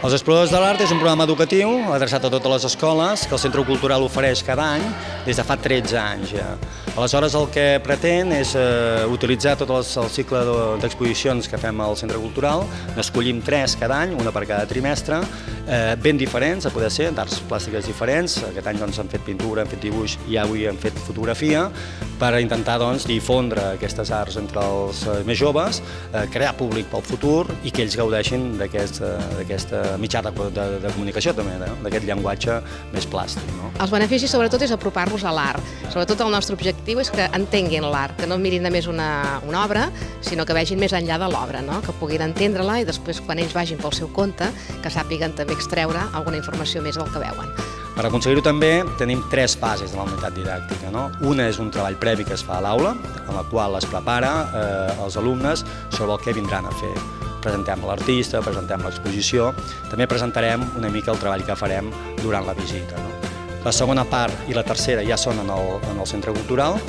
Els Exploradors de l'Art és un programa educatiu adreçat a totes les escoles que el Centre Cultural ofereix cada any des de fa 13 anys ja. Aleshores el que pretén és utilitzar tot el cicle d'exposicions que fem al Centre Cultural, n'escollim 3 cada any, una per cada trimestre, ben diferents, a poder ser, d'arts plàstiques diferents. Aquest any doncs, hem fet pintura, hem fet dibuix i avui hem fet fotografia per intentar doncs, difondre aquestes arts entre els més joves, crear públic pel futur i que ells gaudeixin d'aquesta mitjà de comunicació també, d'aquest llenguatge més plàstic. No? Els beneficis sobretot és apropar-los a l'art. Sobretot el nostre objectiu és que entenguin l'art, que no mirin només una obra, sinó que vegin més enllà de l'obra, no? Que puguin entendre-la i després quan ells vagin pel seu compte que sàpiguen també extreure alguna informació més del que veuen. Per aconseguir-ho també tenim 3 fases de la unitat didàctica. No? Una és un treball previ que es fa a l'aula, en la qual es prepara els alumnes sobre el que vindran a fer. Presentem l'artista, presentem l'exposició, també presentarem una mica el treball que farem durant la visita. No? La segona part i la tercera ja són en el Centre Cultural.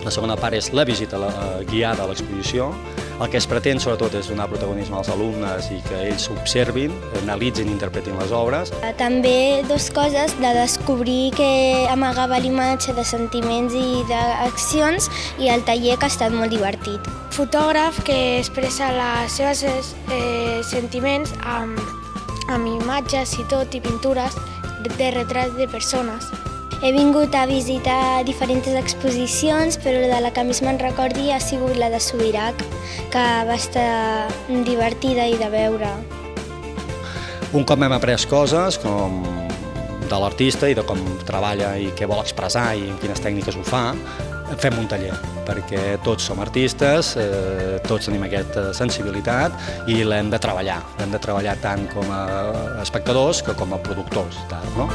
La segona part és la visita guiada a l'exposició. El que es pretén sobretot és donar protagonisme als alumnes i que ells observin, analitzin i interpretin les obres. També 2 coses, de descobrir què amagava l'imatge de sentiments i d'accions i el taller que ha estat molt divertit. Fotògraf que expressa els seus sentiments amb imatges i tot, i pintures de retrats de persones. He vingut a visitar diferents exposicions, però de la que més me'n recordi ha sigut la de Subirac, que va estar divertida i de veure. Un cop hem après coses com de l'artista i de com treballa i què vol expressar i amb quines tècniques ho fa, fem un taller, perquè tots som artistes, tots tenim aquesta sensibilitat i l'hem de treballar. L'hem de treballar tant com a espectadors que com a productors d'art, no?